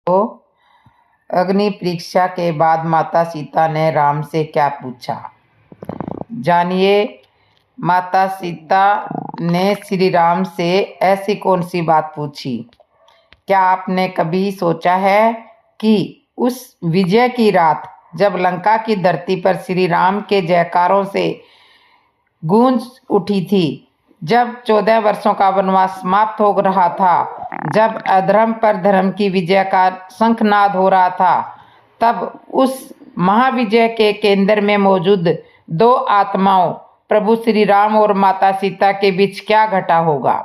तो अग्नि परीक्षा के बाद माता सीता ने राम से क्या पूछा, जानिए। माता सीता ने श्री राम से ऐसी कौन सी बात पूछी? क्या आपने कभी सोचा है कि उस विजय की रात जब लंका की धरती पर श्री राम के जयकारों से गूंज उठी थी, जब 14 वर्षों का वनवास समाप्त हो रहा था, जब अधर्म पर धर्म की विजय का शंखनाद हो रहा था, तब उस महाविजय के केंद्र में मौजूद दो आत्माओं प्रभु श्री राम और माता सीता के बीच क्या घटा होगा?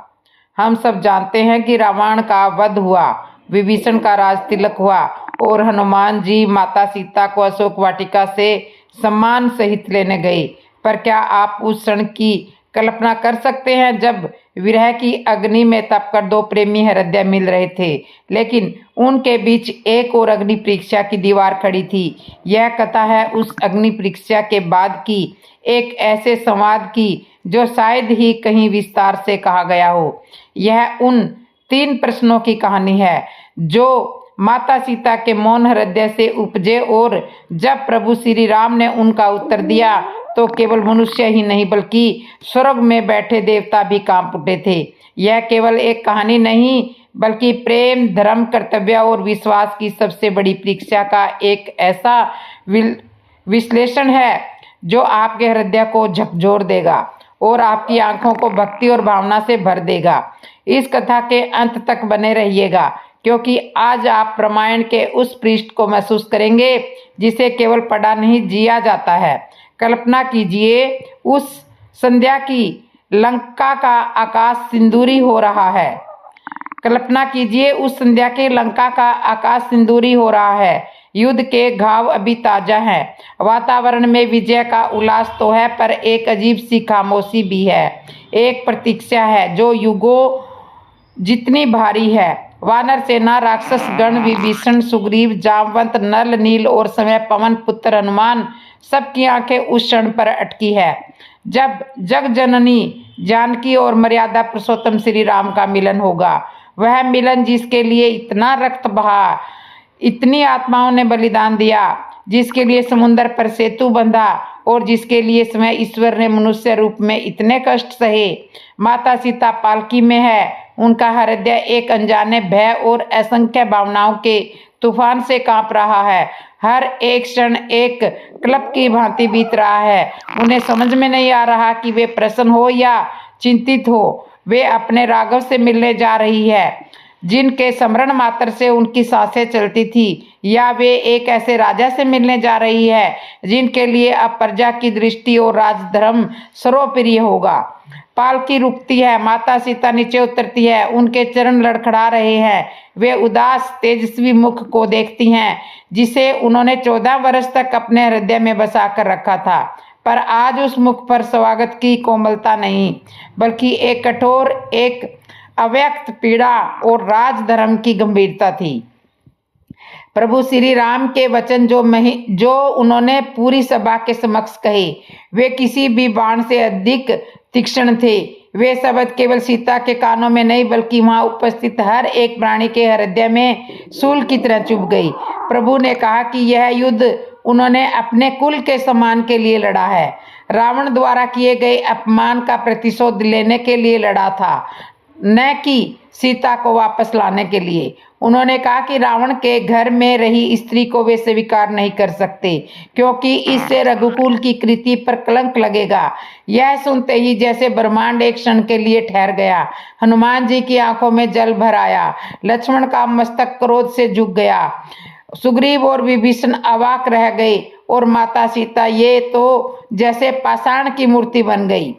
हम सब जानते हैं कि रावण का वध हुआ, विभीषण का राज तिलक हुआ और हनुमान जी माता सीता को अशोक वाटिका से सम्मान सहित लेने गए। पर क्या आप उस क्षण की कल्पना कर सकते हैं जब विरह की अग्नि में तपकर दो प्रेमी हृदय मिल रहे थे, लेकिन उनके बीच एक और अग्नि परीक्षा की दीवार खड़ी थी। यह कथा है उस अग्नि परीक्षा के बाद की, एक ऐसे संवाद की जो शायद ही कहीं विस्तार से कहा गया हो। यह उन 3 प्रश्नों की कहानी है जो माता सीता के मौन हृदय से उपजे, और जब प्रभु श्री राम ने उनका उत्तर दिया तो केवल मनुष्य ही नहीं बल्कि स्वर्ग में बैठे देवता भी कांप उठे थे। यह केवल एक कहानी नहीं बल्कि प्रेम, धर्म, कर्तव्य और विश्वास की सबसे बड़ी परीक्षा का एक ऐसा विश्लेषण है जो आपके हृदय को झकझोर देगा और आपकी आंखों को भक्ति और भावना से भर देगा। इस कथा के अंत तक बने रहिएगा, क्योंकि आज आप रामायण के उस पृष्ठ को महसूस करेंगे जिसे केवल पढ़ा नहीं जिया जाता है। कल्पना कीजिए उस संध्या की लंका का आकाश सिंदूरी हो रहा है। कल्पना कीजिए उस संध्या के लंका का आकाश सिंदूरी हो रहा है। युद्ध के घाव अभी ताजा हैं। वातावरण में विजय का उल्लास तो है, पर एक अजीब सी खामोशी भी है। एक प्रतीक्षा है जो युगों जितनी भारी है। वानर सेना, राक्षस गण, विभीषण, सुग्रीव, जामवंत, नल, नील और समय पवन पुत्र हनुमान, सबकी आंखें उस क्षण पर अटकी है जब जग जननी जानकी और मर्यादा पुरुषोत्तम श्री राम का मिलन होगा। वह मिलन जिसके लिए इतना रक्त बहा, इतनी आत्माओं ने बलिदान दिया, जिसके लिए समुद्र पर सेतु बंधा और जिसके लिए समय ईश्वर ने मनुष्य रूप में इतने कष्ट सहे। माता सीता पालकी में है। उनका हृदय एक अनजाने भय और असंख्य भावनाओं के तूफान से कांप रहा है। हर एक क्षण एक क्लब की भांति बीत रहा है। उन्हें समझ में नहीं आ रहा कि वे प्रसन्न हो या चिंतित हो। वे अपने राघव से मिलने जा रही है जिनके स्मरण मात्र से उनकी सांसें चलती थी, या वे एक ऐसे राजा से मिलने जा रही है जिनके लिए अब प्रजा की दृष्टि और राजधर्म सर्वप्रिय होगा। पालकी रुकती है, माता सीता नीचे उतरती है, उनके चरण लड़खड़ा रहे हैं। वे उदास तेजस्वी मुख को देखती हैं जिसे उन्होंने 14 वर्ष तक अपने हृदय में बसा कर रखा था, पर आज उस मुख पर स्वागत की कोमलता नहीं बल्कि एक कठोर, एक अव्यक्त पीड़ा और राजधर्म की गंभीरता थी। प्रभु श्री राम के वचन जो उन्होंने पूरी सभा के समक्ष कहे, वे किसी भी बाण से अधिक तीक्ष्ण थे। वे शब्द केवल सीता के कानों में नहीं बल्कि वहां उपस्थित हर एक प्राणी के हृदय में शूल की तरह चुभ गई। प्रभु ने कहा कि यह युद्ध उन्होंने अपने कुल के सम्मान के लिए लड़ा है, रावण द्वारा किए गए अपमान का प्रतिशोध लेने के लिए लड़ा था, न कि सीता को वापस लाने के लिए। उन्होंने कहा कि रावण के घर में रही स्त्री को वे स्वीकार नहीं कर सकते, क्योंकि इससे रघुकुल की कृति पर कलंक लगेगा। यह सुनते ही जैसे ब्रह्मांड एक क्षण के लिए ठहर गया। हनुमान जी की आंखों में जल भर आया। लक्ष्मण का मस्तक क्रोध से झुक गया। सुग्रीव और विभीषण अवाक रह गए और माता सीता ये तो जैसे पाषाण की मूर्ति बन गई।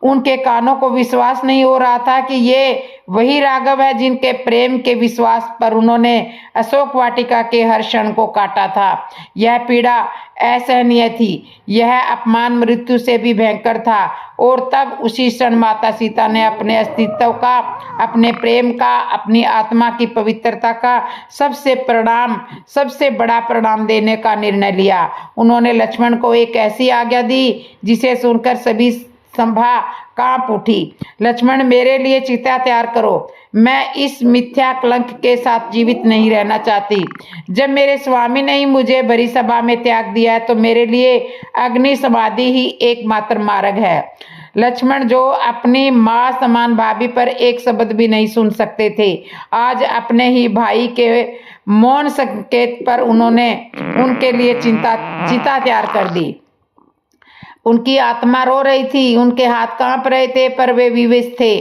उनके कानों को विश्वास नहीं हो रहा था कि ये वही राघव है जिनके प्रेम के विश्वास पर उन्होंने अशोक वाटिका के हर क्षण को काटा था। यह पीड़ा असहनीय थी, यह अपमान मृत्यु से भी भयंकर था। और तब उसी क्षण माता सीता ने अपने अस्तित्व का, अपने प्रेम का, अपनी आत्मा की पवित्रता का सबसे बड़ा प्रणाम देने का निर्णय लिया। उन्होंने लक्ष्मण को एक ऐसी आज्ञा दी जिसे सुनकर सभी संभा कांप उठी। लक्ष्मण, मेरे लिए चिता तैयार करो, मैं इस मिथ्या कलंक के साथ जीवित नहीं रहना चाहती। जब मेरे स्वामी ने ही मुझे भरी सभा में त्याग दिया है तो मेरे लिए अग्नि समाधि ही एकमात्र मार्ग है। लक्ष्मण, जो अपनी मां समान भाभी पर एक शब्द भी नहीं सुन सकते थे, आज अपने ही भाई के मौन संकेत पर उन्होंने उनके लिए चिता तैयार कर दी। उनकी आत्मा रो रही थी, उनके हाथ कांप रहे थे, पर वे विवश थे।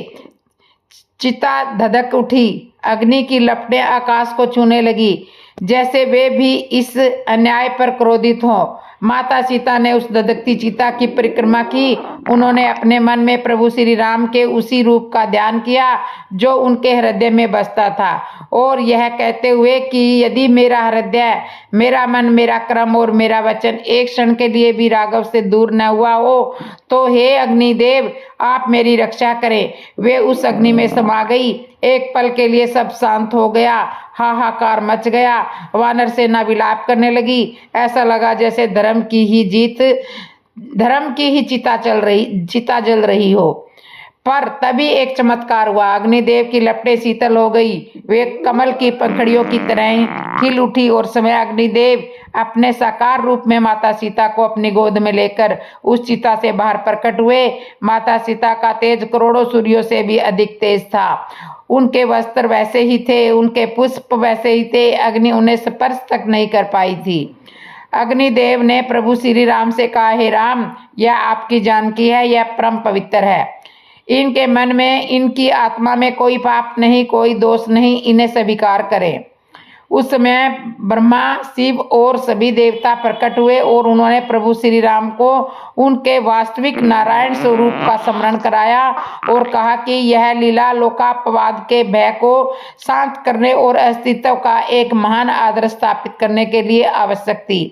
चिता धधक उठी, अग्नि की लपटें आकाश को छूने लगी, जैसे वे भी इस अन्याय पर क्रोधित हों। माता सीता ने उस धधकती चिता की परिक्रमा की। उन्होंने अपने मन में प्रभु श्री राम के उसी रूप का ध्यान किया जो उनके हृदय में बसता था, और यह कहते हुए कि यदि मेरा हृदय, मेरा मन, मेरा क्रम और मेरा वचन एक क्षण के लिए भी राघव से दूर न हुआ हो तो हे अग्निदेव, आप मेरी रक्षा करें। वे उस अग्नि में समा गई। एक पल के लिए सब शांत हो गया, हाहाकार मच गया। वानर सेना विलाप करने लगी। ऐसा लगा जैसे धर्म की ही चिता जल रही हो। पर तभी एक चमत्कार हुआ। अग्निदेव की लपटें शीतल हो गई, वे कमल की पंखड़ियों की तरह खिल उठी और समय अग्निदेव अपने साकार रूप में माता सीता को अपनी गोद में लेकर उस चिता से बाहर प्रकट हुए। माता सीता का तेज करोड़ों सूर्यों से भी अधिक तेज था। उनके वस्त्र वैसे ही थे, उनके पुष्प वैसे ही थे, अग्नि उन्हें स्पर्श तक नहीं कर पाई थी। अग्निदेव ने प्रभु श्री राम से कहा, हे राम, यह आपकी जानकी है, यह परम पवित्र है। इनके मन में, इनकी आत्मा में कोई पाप नहीं, कोई दोष नहीं, इन्हें स्वीकार करें। उस समय ब्रह्मा, शिव और सभी देवता प्रकट हुए और उन्होंने प्रभु श्री राम को उनके वास्तविक नारायण स्वरूप का स्मरण कराया और कहा कि यह लीला लोकापवाद के भय को शांत करने और अस्तित्व का एक महान आदर्श स्थापित करने के लिए आवश्यक थी।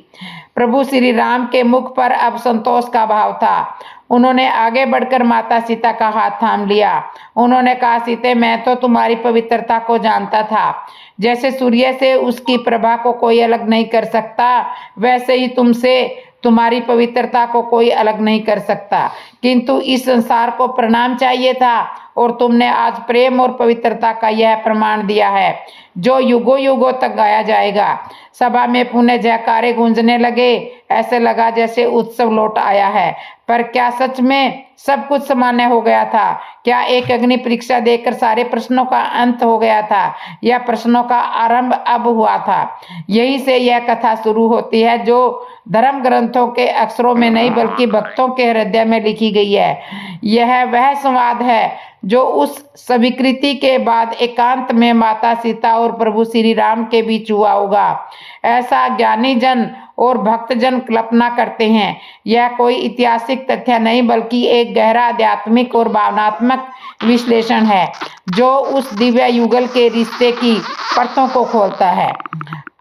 प्रभु श्री राम के मुख पर अब संतोष का भाव था। उन्होंने आगे बढ़कर माता सीता का हाथ थाम लिया। उन्होंने कहा, सीते, मैं तो तुम्हारी पवित्रता को जानता था। जैसे सूर्य से उसकी प्रभा को कोई अलग नहीं कर सकता, वैसे ही तुमसे तुम्हारी पवित्रता को कोई अलग नहीं कर सकता। किंतु इस संसार को प्रणाम चाहिए था और तुमने आज प्रेम और पवित्रता का यह प्रमाण दिया है जो युगों युगों तक गाया जाएगा। सभा में पुनः जयकारे गूंजने लगे। ऐसे लगा जैसे उत्सव लौट आया है। पर क्या सच में सब कुछ सामान्य हो गया था? क्या एक अग्नि परीक्षा देकर सारे प्रश्नों का अंत हो गया था, या प्रश्नों का आरंभ अब हुआ था? यही से यह कथा शुरू होती है जो धर्म ग्रंथों के अक्षरों में नहीं बल्कि भक्तों के हृदय में लिखी गई है। यह वह संवाद है जो उस स्वीकृति के बाद एकांत में माता सीता और प्रभु श्री राम के बीच हुआ होगा। ऐसा ज्ञानी जन और भक्तजन कल्पना करते हैं। यह कोई ऐतिहासिक तथ्य नहीं बल्कि एक गहरा आध्यात्मिक और भावनात्मक विश्लेषण है जो उस दिव्य युगल के रिश्ते की परतों को खोलता है।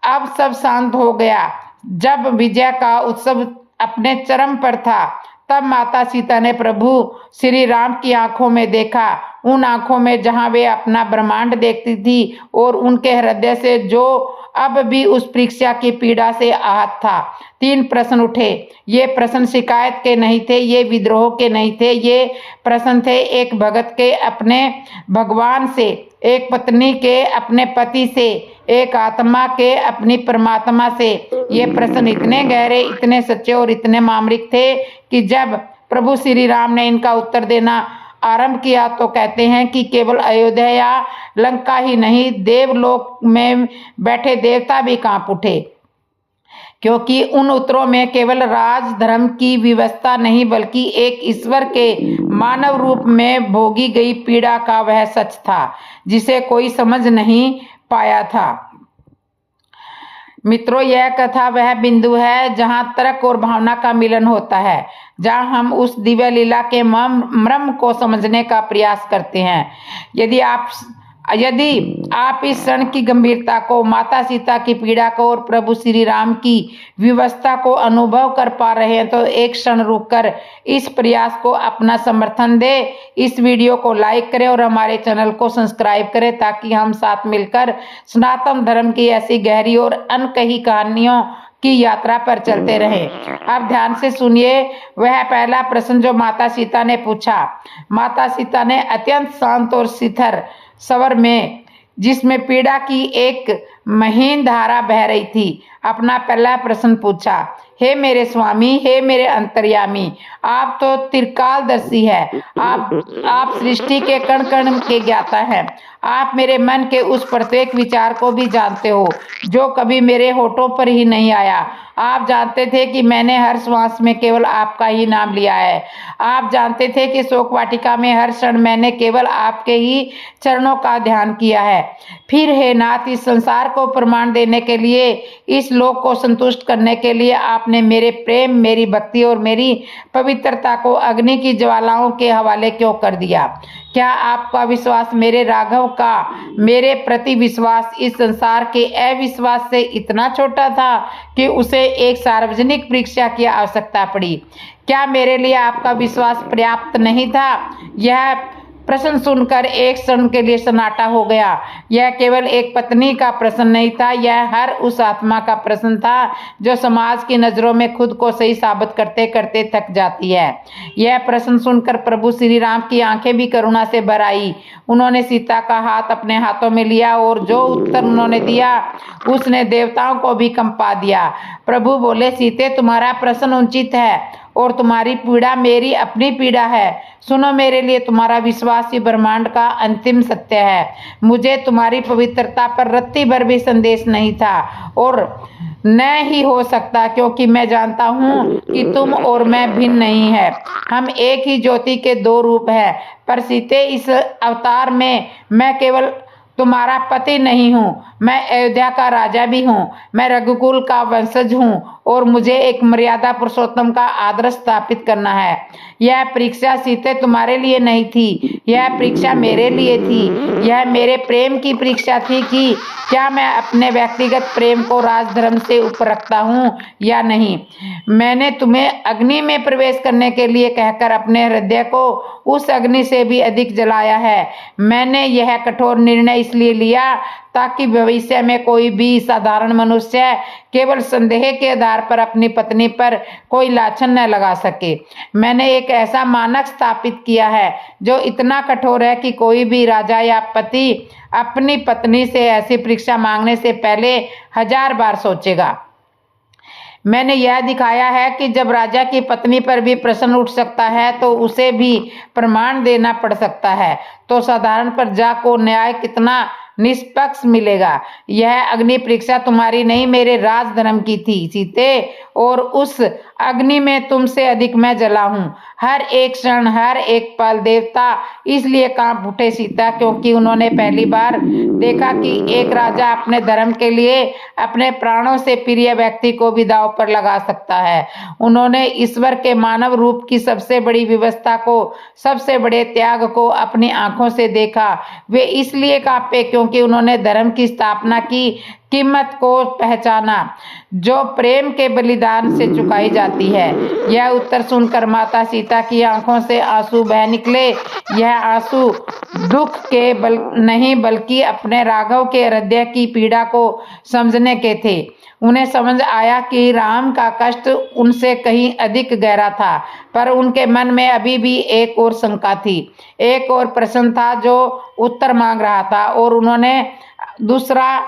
अब सब शांत हो गया। जब विजय का उत्सव अपने चरम पर था, तब माता सीता ने प्रभु श्री राम की आंखों में देखा, उन आंखों में जहां वे अपना ब्रह्मांड देखती थी, और उनके हृदय से जो अब भी उस परीक्षा की पीड़ा से आहत था। 3 प्रश्न उठे। ये प्रश्न शिकायत के नहीं थे, ये विद्रोह के नहीं थे, ये प्रश्न थे एक भगत के अपने भगवान से, एक पत्नी के अपने पति से, एक आत्मा के अपनी परमात्मा से। ये प्रश्न इतने गहरे, इतने सच्चे और इतने मामरिक थे कि जब प्रभु श्री राम ने इनका उत्तर देना आरंभ किया तो कहते हैं कि केवल अयोध्या या लंका ही नहीं, देवलोक में बैठे देवता भी कांप उठे, क्योंकि उन उत्तरों में केवल राज धर्म की व्यवस्था नहीं बल्कि एक ईश्वर के मानव रूप में भोगी गई पीड़ा का वह सच था जिसे कोई समझ नहीं पाया था। मित्रों, यह कथा वह बिंदु है जहां तर्क और भावना का मिलन होता है, जहां हम उस दिव्य लीला के मर्म को समझने का प्रयास करते हैं। यदि आप इस क्षण की गंभीरता को, माता सीता की पीड़ा को और प्रभु श्री राम की विवस्था को अनुभव कर पा रहे हैं तो एक क्षण रुककर इस प्रयास को अपना समर्थन दें। इस वीडियो को लाइक करें और हमारे चैनल को सब्सक्राइब करें ताकि हम साथ मिलकर सनातन धर्म की ऐसी गहरी और अनकही कहानियों की यात्रा पर चलते रहे। अब ध्यान से सुनिए वह पहला प्रश्न जो माता सीता ने पूछा। माता सीता ने अत्यंत शांत और शिथिल स्वर में, जिसमें पीड़ा की एक महीन धारा बह रही थी, अपना पहला प्रश्न पूछा। हे मेरे स्वामी, हे मेरे अंतर्यामी, आप तो त्रिकालदर्शी है। आप सृष्टि के कण कण के ज्ञाता हैं। आप मेरे मन के उस प्रत्येक विचार को भी जानते हो जो कभी मेरे होठों पर ही नहीं आया। आप जानते थे कि मैंने हर श्वास में केवल आपका ही नाम लिया है। आप जानते थे कि शोक वाटिका में हर क्षण मैंने केवल आपके ही चरणों का ध्यान किया है। फिर हे नाथ, इस संसार को प्रमाण देने के लिए, इस लोक को संतुष्ट करने के लिए आपने मेरे प्रेम, मेरी भक्ति और मेरी पवित्रता को अग्नि की ज्वालाओं के हवाले क्यों कर दिया? क्या आपका विश्वास, मेरे राघव का मेरे प्रति विश्वास इस संसार के अविश्वास से इतना छोटा था कि उसे एक सार्वजनिक परीक्षा की आवश्यकता पड़ी? क्या मेरे लिए आपका विश्वास पर्याप्त नहीं था? यह प्रश्न सुनकर एक क्षण के लिए सन्नाटा हो गया। यह केवल एक पत्नी का प्रश्न नहीं था, यह हर उस आत्मा का प्रश्न था जो समाज की नजरों में खुद को सही साबित करते करते थक जाती है। यह प्रश्न सुनकर प्रभु श्री राम की आंखें भी करुणा से भर आई। उन्होंने सीता का हाथ अपने हाथों में लिया और जो उत्तर उन्होंने दिया उसने देवताओं को भी कंपा दिया। प्रभु बोले, सीते, तुम्हारा प्रश्न उचित है और तुम्हारी पीड़ा मेरी अपनी पीड़ा है। सुनो, मेरे लिए तुम्हारा विश्वास ही ब्रह्मांड का अंतिम सत्य है। मुझे तुम्हारी पवित्रता पर रत्ती भर भी संदेश नहीं था और न ही हो सकता, क्योंकि मैं जानता हूँ कि तुम और मैं भिन्न नहीं है। हम एक ही ज्योति के दो रूप हैं। पर सीते, इस अवतार में मैं केवल तुम्हारा पति नहीं हूँ, मैं अयोध्या का राजा भी हूँ। मैं रघुकुल का वंशज हूँ और मुझे एक मर्यादा पुरुषोत्तम का आदर्श स्थापित करना है। यह परीक्षा सीते तुम्हारे लिए नहीं थी, यह परीक्षा मेरे लिए थी। यह मेरे प्रेम की परीक्षा थी कि क्या मैं अपने व्यक्तिगत प्रेम को राजधर्म से ऊपर रखता हूँ या नहीं। मैंने तुम्हें अग्नि में प्रवेश करने के लिए कहकर अपने हृदय को उस अग्नि से भी अधिक जलाया है। मैंने यह कठोर निर्णय इसलिए लिया ताकि भविष्य में कोई भी साधारण मनुष्य केवल संदेह के आधार पर अपनी पत्नी पर कोई लाछन न लगा सके। मैंने एक ऐसा मानक स्थापित किया है जो इतना कठोर है कि कोई भी राजा या पति अपनी पत्नी से ऐसी परीक्षा मांगने से पहले 1000 बार सोचेगा। मैंने यह दिखाया है कि जब राजा की पत्नी पर भी प्रश्न उठ सकता है तो उसे भी प्रमाण देना पड़ सकता है, तो साधारण प्रजा को न्याय कितना निष्पक्ष मिलेगा। यह अग्नि परीक्षा तुम्हारी नहीं, मेरे राजधर्म की थी सीते, और उस अग्नि में तुमसे अधिक मैं जला हूँ। हर एक क्षण, हर एक पल देवता इसलिए कांप उठे सीता, क्योंकि उन्होंने पहली बार देखा कि एक राजा अपने धर्म के लिए अपने प्राणों से प्रिय व्यक्ति को भी दांव पर लगा सकता है। उन्होंने ईश्वर के मानव रूप की सबसे बड़ी व्यवस्था को, सबसे बड़े त्याग को अपनी आंखों से देखा। वे इसलिए कांपे क्योंकि उन्होंने धर्म की स्थापना की कीमत को पहचाना जो प्रेम के बलिदान से चुकाई जाती है। यह उत्तर सुनकर माता सीता की आंखों से आंसू बह निकले। यह आंसू दुख के नहीं बल्कि अपने राघव के हृदय की पीड़ा को समझने के थे। उन्हें समझ आया कि राम का कष्ट उनसे कहीं अधिक गहरा था, पर उनके मन में अभी भी एक और शंका थी, एक और प्रश्न था जो उत्तर मांग रहा था। और उन्होंने दूसरा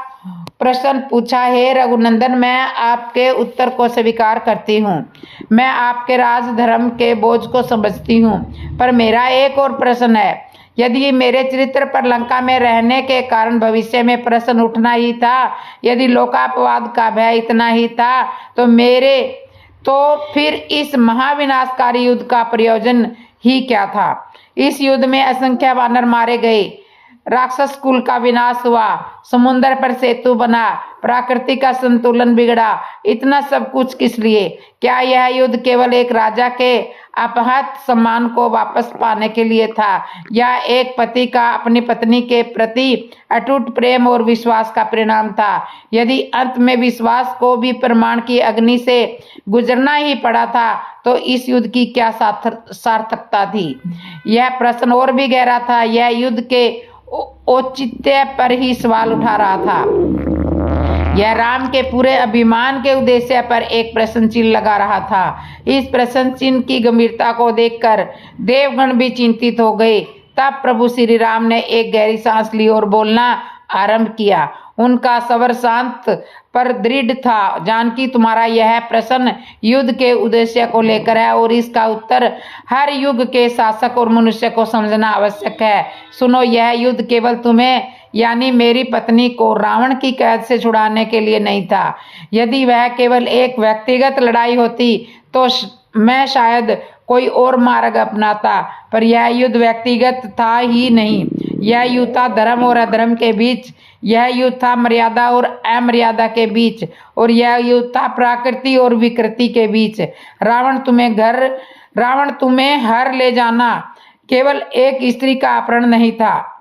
प्रश्न पूछा, हे रघुनंदन, मैं आपके उत्तर को स्वीकार करती हूँ, मैं आपके राजधर्म के बोझ को समझती हूँ, पर मेरा एक और प्रश्न है। यदि मेरे चरित्र पर लंका में रहने के कारण भविष्य में प्रश्न उठना ही था, यदि लोकापवाद का भय इतना ही था, तो फिर इस महाविनाशकारी युद्ध का प्रयोजन ही क्या था? इस युद्ध में असंख्य वानर मारे गए, राक्षस कुल का विनाश हुआ, समुद्र पर सेतु बना, प्रकृति का संतुलन बिगड़ा। इतना सब कुछ किस लिए? क्या यह युद्ध केवल एक राजा के अपहत सम्मान को वापस पाने के लिए था, या एक पति का अपनी पत्नी के प्रति अटूट प्रेम और विश्वास का परिणाम था? यदि अंत में विश्वास को भी प्रमाण की अग्नि से गुजरना ही पड़ा था, तो इस युद्ध की क्या सार्थकता थी? यह प्रश्न और भी गहरा था। यह युद्ध के औचित्य पर ही सवाल उठा रहा था। यह राम के पूरे अभिमान के उद्देश्य पर एक प्रश्न चिन्ह लगा रहा था। इस प्रश्न चिन्ह की गंभीरता को देखकर देवगण भी चिंतित हो गए। तब प्रभु श्री राम ने एक गहरी सांस ली और बोलना आरंभ किया। उनका स्वर शांत पर दृढ़ था। जानकी, तुम्हारा यह प्रश्न युद्ध के उद्देश्य को लेकर है और इसका उत्तर हर युग के शासक और मनुष्य को समझना आवश्यक है। सुनो, यह युद्ध केवल तुम्हें यानी मेरी पत्नी को रावण की कैद से छुड़ाने के लिए नहीं था। यदि वह केवल एक व्यक्तिगत लड़ाई होती तो मैं शायद कोई और मार्ग अपनाता, पर यह युद्ध व्यक्तिगत था ही नहीं। यह युद्ध था धर्म और अधर्म के बीच, यह युद्ध था मर्यादा और अमर्यादा के बीच, और यह युद्ध था प्रकृति और विकृति के बीच। रावण तुम्हें हर ले जाना केवल एक स्त्री का अपहरण नहीं था।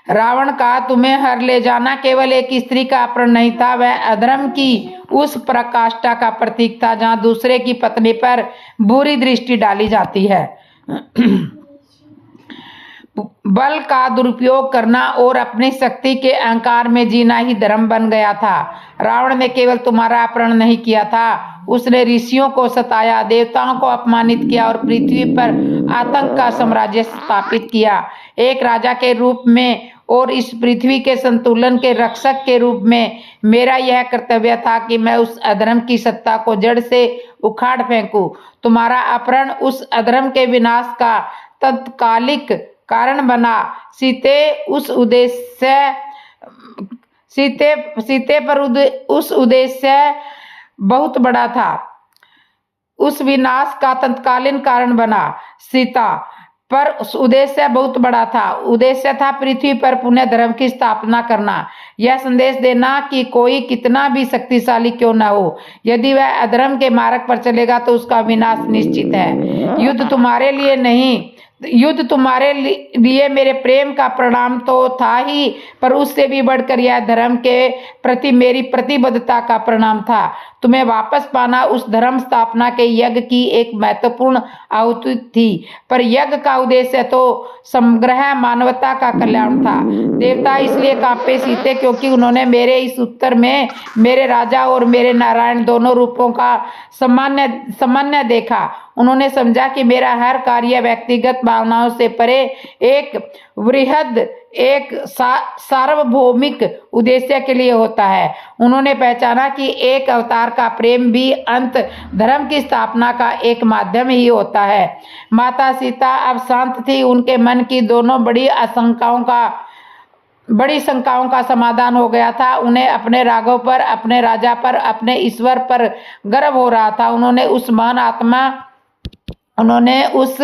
रावण का तुम्हें हर ले जाना केवल एक स्त्री का अपहरण नहीं था, वह अधर्म की उस पराकाष्ठा का प्रतीक था जहां दूसरे की पत्नी पर बुरी दृष्टि डाली जाती है। बल का दुरुपयोग करना और अपनी शक्ति के अहंकार में जीना ही धर्म बन गया था। रावण ने केवल तुम्हारा अपहरण नहीं किया था, उसने ऋषियों को सताया, देवताओं को अपमानित किया और पृथ्वी पर आतंक का साम्राज्य स्थापित किया। एक राजा के रूप में और इस पृथ्वी के संतुलन के रक्षक के रूप में मेरा यह कर्तव्य था कि मैं उस अधर्म की सत्ता को जड़ से उखाड़ फेंकूं। तुम्हारा अपहरण उस अधर्म के विनाश का तत्कालिक कारण बना। सीते पर उस उद्देश्य बहुत बड़ा था, उस विनाश का तत्कालीन कारण बना। सीता पर उद्देश्य बहुत बड़ा था। उद्देश्य था पृथ्वी पर पुण्य धर्म की स्थापना करना, यह संदेश देना कि कोई कितना भी शक्तिशाली क्यों न हो, यदि वह अधर्म के मार्ग पर चलेगा तो उसका विनाश निश्चित है। युद्ध तुम्हारे लिए मेरे प्रेम का परिणाम तो था ही, पर उससे भी बढ़कर यह धर्म के प्रति मेरी प्रतिबद्धता का परिणाम था। तुम्हें वापस पाना उस धर्म स्थापना के यज्ञ की एक महत्वपूर्ण आहुति थी, पर यज्ञ का उद्देश्य तो समग्र मानवता का कल्याण था। देवता इसलिए कांपे सीते क्योंकि उन्होंने मेरे इस उत्तर में मेरे राजा और मेरे नारायण दोनों रूपों का सामान्य देखा। उन्होंने समझा कि मेरा हर कार्य व्यक्तिगत भावनाओं से परे एक वृहद, एक सार्वभौमिक उद्देश्य के लिए होता है। उन्होंने पहचाना कि एक अवतार का प्रेम भी अंत धर्म की स्थापना का एक माध्यम ही होता है। माता सीता अब शांत थी। उनके मन की दोनों बड़ी शंकाओं का समाधान हो गया था। उन्हें अपने राघव पर, अपने राजा पर, अपने ईश्वर पर गर्व हो रहा था। उन्होंने उस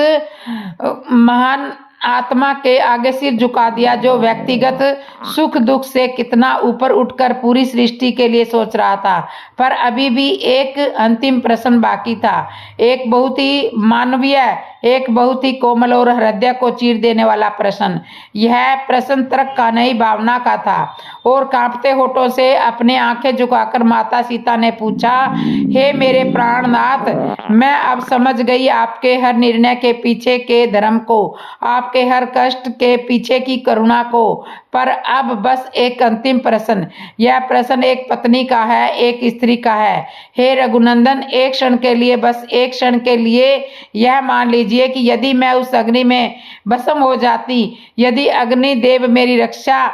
महान आत्मा के आगे सिर झुका दिया जो व्यक्तिगत सुख दुख से कितना ऊपर उठकर पूरी सृष्टि के लिए सोच रहा था। पर अभी भी एक अंतिम प्रश्न बाकी था, एक बहुत ही मानवीय, एक बहुत ही कोमल और हृदय को चीर देने वाला प्रश्न। यह प्रश्न तर्क का नहीं, भावना का था। और कांपते होठों से अपनी आंखें झुकाकर माता सीता ने पूछा, हे मेरे प्राणनाथ, मैं अब समझ गई आपके हर निर्णय के पीछे के धर्म को, आपके हर कष्ट के पीछे की करुणा को। पर अब बस एक अंतिम प्रश्न। यह प्रश्न एक पत्नी का है, एक स्त्री का है। हे रघुनंदन, एक क्षण के लिए, बस एक क्षण के लिए यह मान लीजिए कि यदि मैं उस अग्नि में भस्म हो जाती, यदि अग्नि देव मेरी रक्षा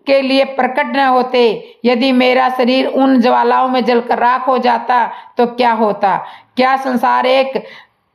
के लिए प्रकट न होते, यदि मेरा शरीर उन ज्वालाओं में जलकर राख हो जाता, तो क्या होता? क्या संसार एक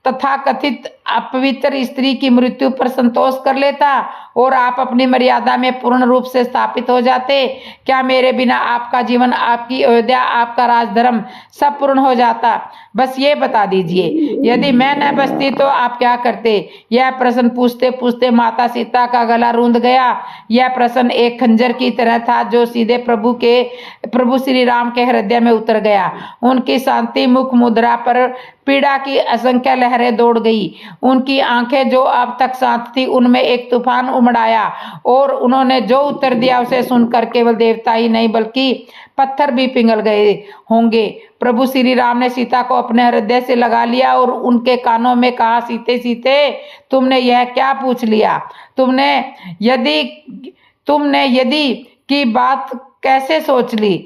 तथाकथित अपवित्र स्त्री की मृत्यु पर संतोष कर लेता और आप अपनी मर्यादा में पूर्ण रूप से स्थापित हो जाते? क्या मेरे बिना आपका जीवन, आपकी अयोध्या, आपका राजधर्म सब पूर्ण हो जाता? बस ये बता दीजिए, यदि मैं न बचती तो आप क्या करते? यह प्रश्न पूछते पूछते माता सीता का गला रूंध गया। यह प्रश्न एक खंजर की तरह था जो सीधे प्रभु श्री राम के हृदय में उतर गया। उनकी शांति मुख मुद्रा पर पीड़ा की असंख्य लहरें दौड़ गई। उनकी आंखें जो अब तक शांत थी, उनमें एक तूफान उमड़ आया और उन्होंने जो उत्तर दिया उसे सुनकर केवल देवता ही नहीं बल्कि पत्थर भी पिघल गए होंगे। प्रभु श्री राम ने सीता को अपने हृदय से लगा लिया और उनके कानों में कहा, सीते सीते, तुमने यह क्या पूछ लिया? तुमने यदि की बात कैसे सोच ली?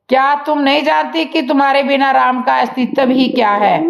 क्या तुम नहीं जानती कि तुम्हारे बिना राम का अस्तित्व ही क्या है?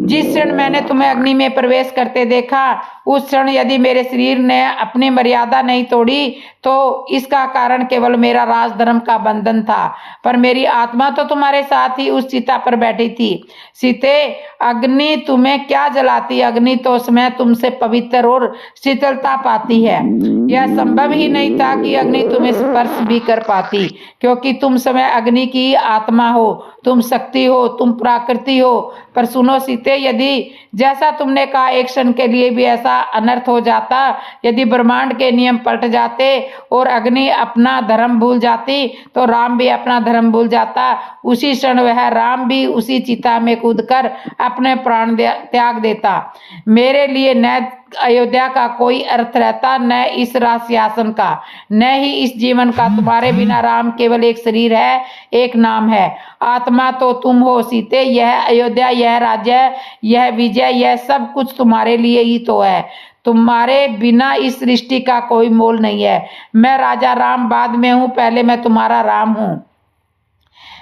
जिस क्षण मैंने तुम्हें अग्नि में प्रवेश करते देखा, उस क्षण यदि मेरे शरीर ने अपनी मर्यादा नहीं तोड़ी तो इसका कारण केवल मेरा राजधर्म का बंधन था, पर मेरी आत्मा तो तुम्हारे साथ ही उस चिता पर बैठी थी। सीते, अग्नि तुम्हें क्या जलाती? अग्नि तो उसमें तुमसे पवित्र और शीतलता पाती है। यह संभव ही नहीं था कि अग्नि तुम्हें स्पर्श भी कर पाती, क्योंकि तुम समय अग्नि की आत्मा हो, तुम शक्ति हो, तुम प्रकृति हो। पर सुनो सीते, यदि जैसा तुमने कहा एक क्षण के लिए भी ऐसा अनर्थ हो जाता, यदि ब्रह्मांड के नियम पलट जाते और अग्नि अपना धर्म भूल जाती, तो राम भी अपना धर्म भूल जाता। उसी क्षण वह राम भी उसी चिता में कूदकर अपने प्राण त्याग देता। मेरे लिए न अयोध्या का कोई अर्थ रहता, न इस राजसिंहासन का, न ही इस जीवन का। तुम्हारे बिना राम केवल एक शरीर है, एक नाम है। आत्मा तो तुम हो सीते। यह अयोध्या, यह राज्य, यह विजय, यह सब कुछ तुम्हारे लिए ही तो है। तुम्हारे बिना इस सृष्टि का कोई मोल नहीं है। मैं राजा राम बाद में हूँ, पहले मैं तुम्हारा राम हूँ।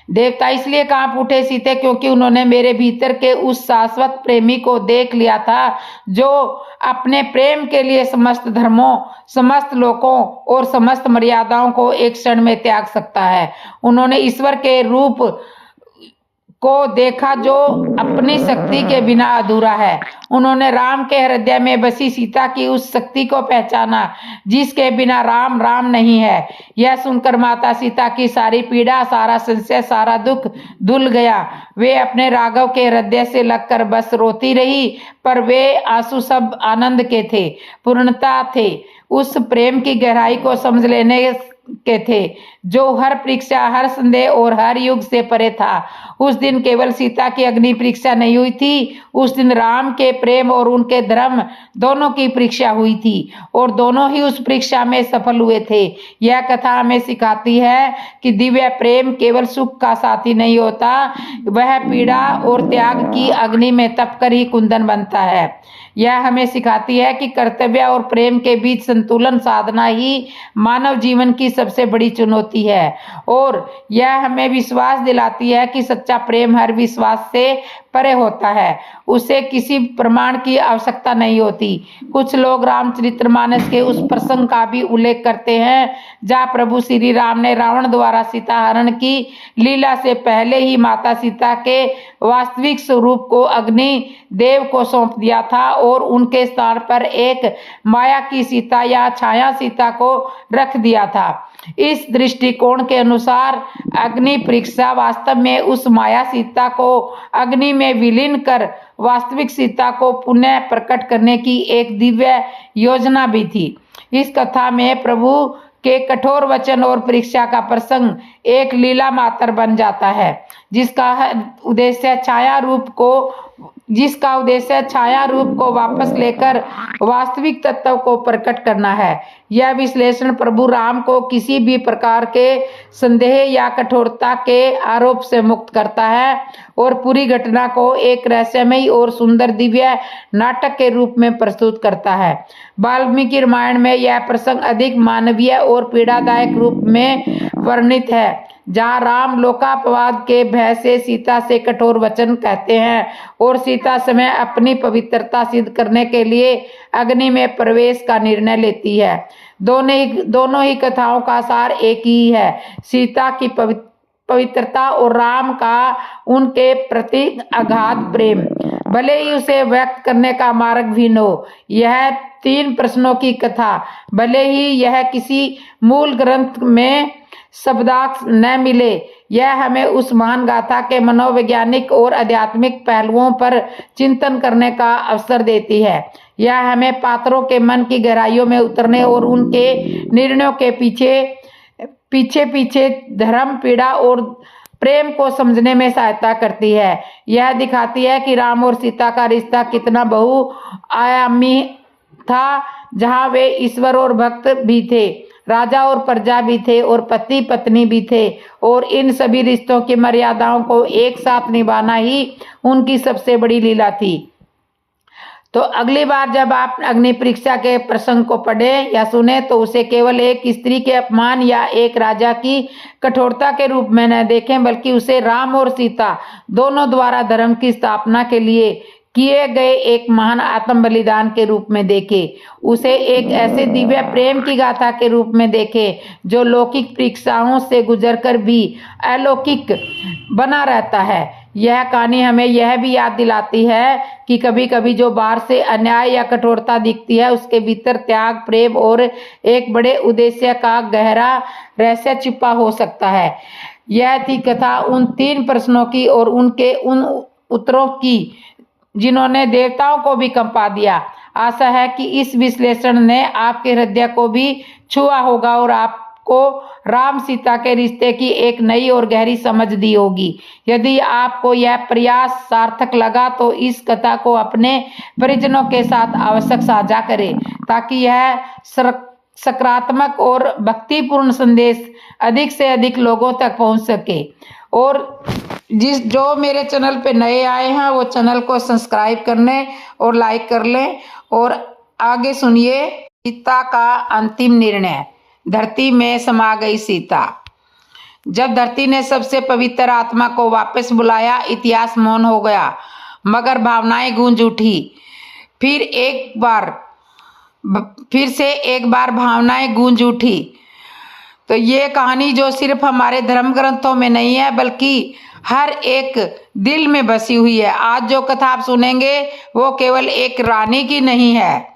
देवता इसलिए कांप उठे सीते क्योंकि उन्होंने मेरे भीतर के उस शाश्वत प्रेमी को देख लिया था, जो अपने प्रेम के लिए समस्त धर्मों, समस्त लोकों और समस्त मर्यादाओं को एक क्षण में त्याग सकता है। उन्होंने ईश्वर के रूप को देखा जो अपनी शक्ति के बिना अधूरा है। उन्होंने राम के हृदय में बसी सीता की उस शक्ति को पहचाना जिसके बिना राम राम नहीं है। यह सुनकर माता सीता की सारी पीड़ा, सारा संशय, सारा दुख धुल गया। वे अपने राघव के हृदय से लगकर बस रोती रही, पर वे आंसू सब आनंद के थे, पूर्णता थे, उस प्रेम की गहराई को समझ लेने के थे जो हर परीक्षा, हर संदेह और हर युग से परे था। उस दिन केवल सीता की अग्नि परीक्षा नहीं हुई थी, उस दिन राम के प्रेम और उनके धर्म दोनों की परीक्षा हुई थी और दोनों ही उस परीक्षा में सफल हुए थे। यह कथा हमें सिखाती है कि दिव्य प्रेम केवल सुख का साथी नहीं होता, वह पीड़ा और त्याग की अग्नि में तपकर ही कुंदन बनता है। यह हमें सिखाती है कि कर्तव्य और प्रेम के बीच संतुलन साधना ही मानव जीवन की सबसे बड़ी चुनौती है, और यह हमें विश्वास दिलाती है कि सच्चा प्रेम हर विश्वास से परे होता है, उसे किसी प्रमाण की आवश्यकता नहीं होती। कुछ लोग रामचरितमानस के उस प्रसंग का भी उल्लेख करते हैं जहाँ प्रभु श्री राम ने रावण द्वारा सीता हरण की लीला से पहले ही माता सीता के वास्तविक स्वरूप को अग्नि देव को सौंप दिया था और उनके स्थान पर एक माया की सीता या छाया सीता को रख दिया था। इस दृष्टिकोण के अनुसार अग्नि परीक्षा वास्तव में उस माया सीता को अग्नि में विलीन कर वास्तविक सीता को पुनः प्रकट करने की एक दिव्य योजना भी थी। इस कथा में प्रभु के कठोर वचन और परीक्षा का प्रसंग एक लीला मात्र बन जाता है, जिसका उद्देश्य छाया रूप को वापस लेकर वास्तविक तत्व को प्रकट करना है। यह विश्लेषण प्रभु राम को किसी भी प्रकार के संदेह या कठोरता के आरोप से मुक्त करता है और पूरी घटना को एक रहस्यमयी और सुंदर दिव्य नाटक के रूप में प्रस्तुत करता है। वाल्मीकि रामायण में यह प्रसंग अधिक मानवीय और पीड़ादायक रूप में वर्णित है, जहाँ राम लोकापवाद के भय से सीता से कठोर वचन कहते हैं और सीता समय अपनी पवित्रता सिद्ध करने के लिए अग्नि में प्रवेश का निर्णय लेती है। दोनों ही कथाओं का सार एक ही है, सीता की पवित्रता और राम का उनके प्रति अगाध प्रेम, भले ही उसे व्यक्त करने का मार्ग भिन्न हो। यह 3 प्रश्नों की कथा, भले ही यह किसी मूल ग्रंथ में शब्दार्थ न मिले, यह हमें उस महान गाथा के मनोवैज्ञानिक और आध्यात्मिक पहलुओं पर चिंतन करने का अवसर देती है। यह हमें पात्रों के मन की गहराइयों में उतरने और उनके निर्णयों के पीछे धर्म, पीड़ा और प्रेम को समझने में सहायता करती है। यह दिखाती है कि राम और सीता का रिश्ता कितना बहुआयामी था, जहाँ वे ईश्वर और भक्त भी थे, राजा और प्रजा भी थे और पति पत्नी भी थे, और इन सभी रिश्तों की मर्यादाओं को एक साथ निभाना ही उनकी सबसे बड़ी लीला थी। तो अगली बार जब आप अग्नि परीक्षा के प्रसंग को पढ़ें या सुने तो उसे केवल एक स्त्री के अपमान या एक राजा की कठोरता के रूप में न देखें, बल्कि उसे राम और सीता दोनों द्वारा धर्म की स्थापना के लिए किए गए एक महान आत्म बलिदान के रूप में देखें। उसे एक ऐसे दिव्य प्रेम की गाथा के रूप में देखें जो लौकिक परीक्षाओं से गुजरकर भी अलौकिक बना रहता है। यह कहानी हमें यह भी याद दिलाती है कि कभी कभी जो बाहर से अन्याय या कठोरता दिखती है, उसके भीतर त्याग, प्रेम और एक बड़े उद्देश्य का गहरा रहस्य छिपा हो सकता है। यह थी कथा उन 3 प्रश्नों की और उनके उन उत्तरों की जिन्होंने देवताओं को भी कंपा दिया। आशा है कि इस विश्लेषण ने आपके हृदय को भी छुआ होगा और आपको राम सीता के रिश्ते की एक नई और गहरी समझ दी होगी। यदि आपको यह प्रयास सार्थक लगा तो इस कथा को अपने परिजनों के साथ आवश्यक साझा करें, ताकि यह सकारात्मक और भक्तिपूर्ण संदेश अधिक से अधिक लोगों तक पहुंच सके। और जो मेरे चैनल पे नए आए हैं वो चैनल को सब्सक्राइब करने और लाइक कर लें। और आगे सुनिए सीता का अंतिम निर्णय। धरती में समा गई सीता। जब धरती ने सबसे पवित्र आत्मा को वापस बुलाया, इतिहास मौन हो गया, मगर भावनाएं गूंज उठी। फिर से एक बार भावनाएं गूंज उठी। तो ये कहानी जो सिर्फ हमारे धर्म ग्रंथों में नहीं है, बल्कि हर एक दिल में बसी हुई है। आज जो कथा आप सुनेंगे वो केवल एक रानी की नहीं है,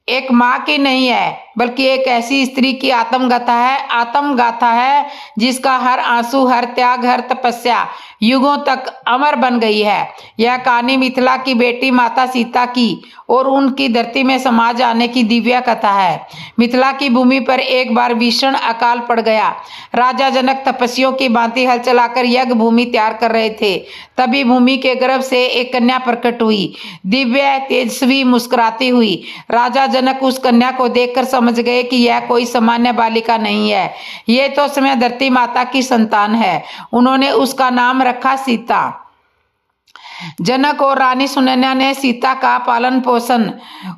एक माँ की नहीं है, बल्कि एक ऐसी स्त्री की आत्मगाथा है जिसका हर आंसू, हर त्याग, हर तपस्या युगों तक अमर बन गई है। यह कहानी मिथिला की बेटी माता सीता की और उनकी धरती में समा जाने की दिव्य कथा है। मिथिला की भूमि पर एक बार भीषण अकाल पड़ गया। राजा जनक तपस्वियों की भांति हल चलाकर यज्ञ भूमि तैयार कर रहे थे। तभी भूमि के गर्भ से एक कन्या प्रकट हुई, दिव्य, तेजस्वी, मुस्कुराती हुई। राजा जनक उस कन्या को देखकर समझ गए कि यह कोई सामान्य बालिका नहीं है, ये तो स्वयं धरती माता की संतान है। उन्होंने उसका नाम रखा सीता। जनक और रानी सुनैना ने सीता का पालन पोषण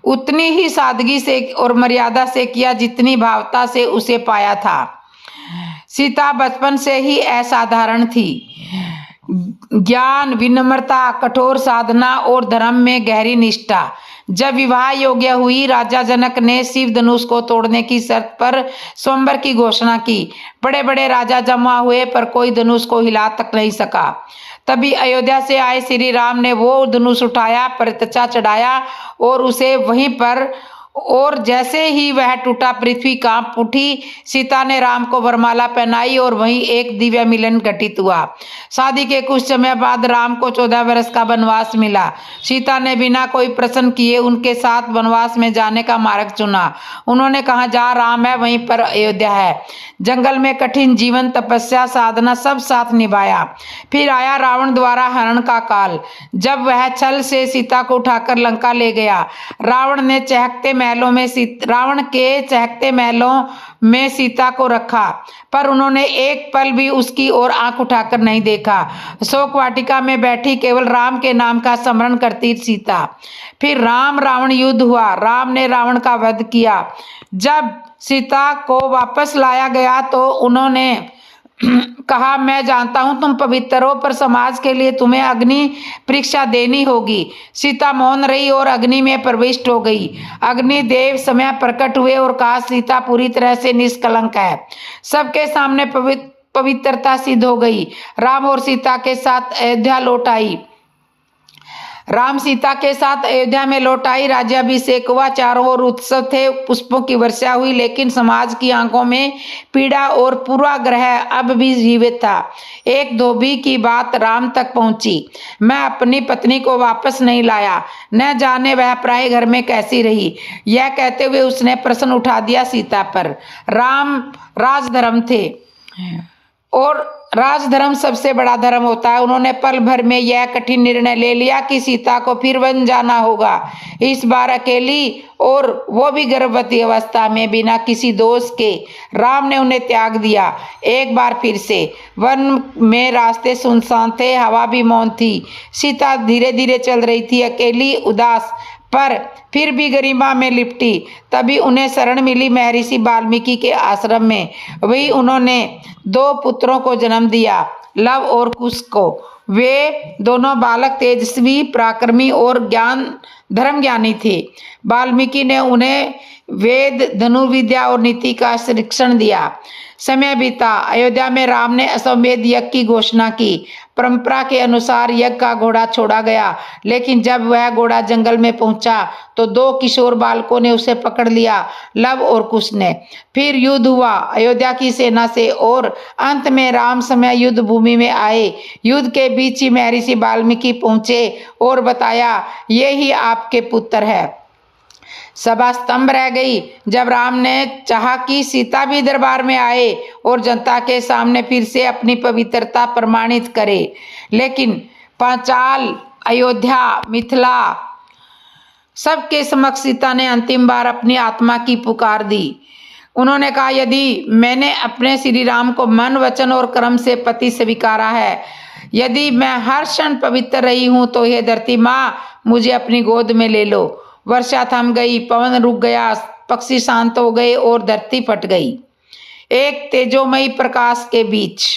उतनी ही सादगी से और मर्यादा से किया जितनी भावता से उसे पाया था। सीता बचपन से ही असाधारण थी। ज्ञान, विनम्रता, कठोर साधना और धर्म में गहरी निष्ठा। जब विवाह योग्य हुई, राजा जनक ने शिव धनुष को तोड़ने की शर्त पर स्वयंवर की घोषणा की। बड़े बड़े राजा जमा हुए पर कोई धनुष को हिला तक नहीं सका। तभी अयोध्या से आए श्री राम ने वो धनुष उठाया, प्रतिष्ठा चढ़ाया और उसे वहीं पर, और जैसे ही वह टूटा पृथ्वी कांप उठी। सीता ने राम को वरमाला पहनाई और वहीं एक दिव्य मिलन घटित हुआ। शादी के कुछ समय बाद राम को 14 वर्ष का वनवास मिला। सीता ने बिना कोई प्रश्न किए उनके साथ वनवास में जाने का मार्ग चुना। उन्होंने कहा, जहाँ राम है वहीं पर अयोध्या है। जंगल में कठिन जीवन, तपस्या, साधना सब साथ निभाया। फिर आया रावण द्वारा हरण का काल, जब वह छल से सीता को उठाकर लंका ले गया। रावण के चहकते महलों में सीता को रखा, पर उन्होंने एक पल भी उसकी ओर आंख उठाकर नहीं देखा। शोक वाटिका में बैठी केवल राम के नाम का स्मरण करती सीता। फिर राम रावण युद्ध हुआ। राम ने रावण का वध किया। जब सीता को वापस लाया गया तो उन्होंने कहा, मैं जानता हूं तुम पवित्र हो, पर समाज के लिए तुम्हें अग्नि परीक्षा देनी होगी। सीता मौन रही और अग्नि में प्रविष्ट हो गई। अग्निदेव समय प्रकट हुए और कहा, सीता पूरी तरह से निष्कलंक है। सबके सामने पवित्रता सिद्ध हो गई। राम और सीता के साथ अयोध्या लौट आई। राम सीता के साथ अयोध्या में लौट आई। राज्याभिषेक हुआ। चारों ओर उत्सव थे, पुष्पों की वर्षा हुई, लेकिन समाज की आंखों में पीड़ा और पूर्वाग्रह अब भी जीवित था। एक धोबी की बात राम तक पहुंची। मैं अपनी पत्नी को वापस नहीं लाया, न जाने वह पराए घर में कैसी रही। यह कहते हुए उसने प्रश्न उठा दिया सीता पर। राम राजधर्म थे और राजधर्म सबसे बड़ा धर्म होता है। उन्होंने पल भर में यह कठिन निर्णय ले लिया कि सीता को फिर वन जाना होगा, इस बार अकेली, और वो भी गर्भवती अवस्था में, बिना किसी दोष के। राम ने उन्हें त्याग दिया। एक बार फिर से वन में रास्ते सुनसान थे, हवा भी मौन थी। सीता धीरे धीरे चल रही थी, अकेली, उदास, पर फिर भी गरिमा में लिपटी। तभी उन्हें शरण मिली महर्षि वाल्मीकि के आश्रम में। वही उन्होंने 2 पुत्रों को जन्म दिया, लव और कुश को। वे दोनों बालक तेजस्वी, पराक्रमी और धर्म ज्ञानी थे। वाल्मीकि ने उन्हें वेद, धनुर्विद्या और नीति का शिक्षण दिया। समय बीता। अयोध्या में राम ने अश्वमेध यज्ञ की घोषणा की। परंपरा के अनुसार यज्ञ का घोड़ा छोड़ा गया, लेकिन जब वह घोड़ा जंगल में पहुंचा तो 2 किशोर बालकों ने उसे पकड़ लिया, लव और कुश ने। फिर युद्ध हुआ अयोध्या की सेना से और अंत में राम समय युद्ध भूमि में आए। युद्ध के बीच ही महर्षि वाल्मीकि पहुंचे और बताया, ये ही आपके पुत्र है। सभा स्तंभ रह गई जब राम ने चाहा कि सीता भी दरबार में आए और जनता के सामने फिर से अपनी पवित्रता प्रमाणित करे। लेकिन पांचाल, अयोध्या, मिथिला सबके समक्ष सीता ने अंतिम बार अपनी आत्मा की पुकार दी। उन्होंने कहा, यदि मैंने अपने श्री राम को मन, वचन और कर्म से पति स्वीकारा है, यदि मैं हर क्षण पवित्र रही हूं, तो हे धरती माँ, मुझे अपनी गोद में ले लो। वर्षा थम गई, पवन रुक गया, पक्षी शांत हो गए और धरती फट गई। एक तेजोमयी प्रकाश के बीच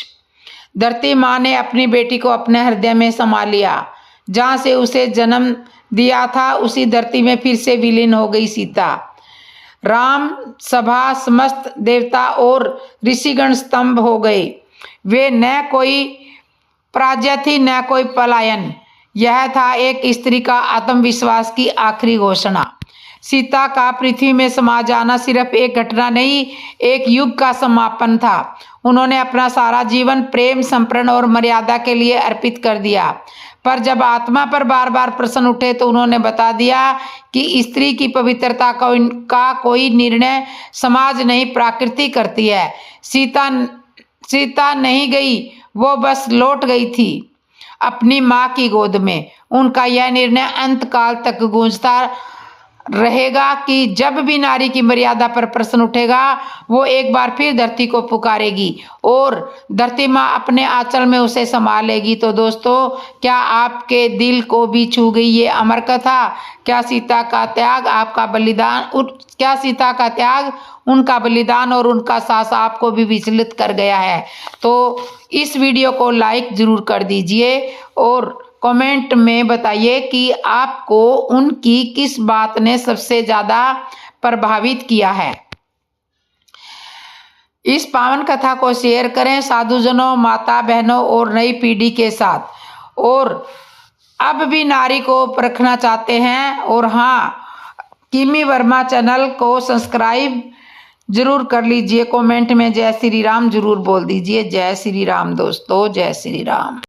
धरती माँ ने अपनी बेटी को अपने हृदय में समा लिया। जहाँ से उसे जन्म दिया था, उसी धरती में फिर से विलीन हो गई सीता। राम सभा, समस्त देवता और ऋषिगण स्तंभ हो गए। वे न कोई पराजय थी, न कोई पलायन। यह था एक स्त्री का आत्मविश्वास की आखिरी घोषणा। सीता का पृथ्वी में समा जाना सिर्फ एक घटना नहीं, एक युग का समापन था। उन्होंने अपना सारा जीवन प्रेम, समर्पण और मर्यादा के लिए अर्पित कर दिया। पर जब आत्मा पर बार बार प्रश्न उठे तो उन्होंने बता दिया कि स्त्री की पवित्रता का कोई निर्णय समाज नहीं, प्रकृति करती है। सीता नहीं गई, वो बस लौट गई थी अपनी माँ की गोद में। उनका यह निर्णय अंत काल तक गूंजता रहेगा कि जब भी नारी की मर्यादा पर प्रश्न उठेगा, वो एक बार फिर धरती को पुकारेगी और धरती माँ अपने आंचल में उसे संभाल लेगी। तो दोस्तों, क्या आपके दिल को भी छू गई ये अमर कथा? क्या सीता का त्याग, उनका बलिदान और उनका साहस आपको भी विचलित कर गया है? तो इस वीडियो को लाइक जरूर कर दीजिए और कमेंट में बताइए कि आपको उनकी किस बात ने सबसे ज्यादा प्रभावित किया है। इस पावन कथा को शेयर करें साधुजनों, माता बहनों और नई पीढ़ी के साथ। और अब भी नारी को परखना चाहते हैं और हाँ, किमी वर्मा चैनल को सब्सक्राइब जरूर कर लीजिए। कमेंट में जय श्री राम जरूर बोल दीजिए। जय श्री राम दोस्तों, जय श्री राम।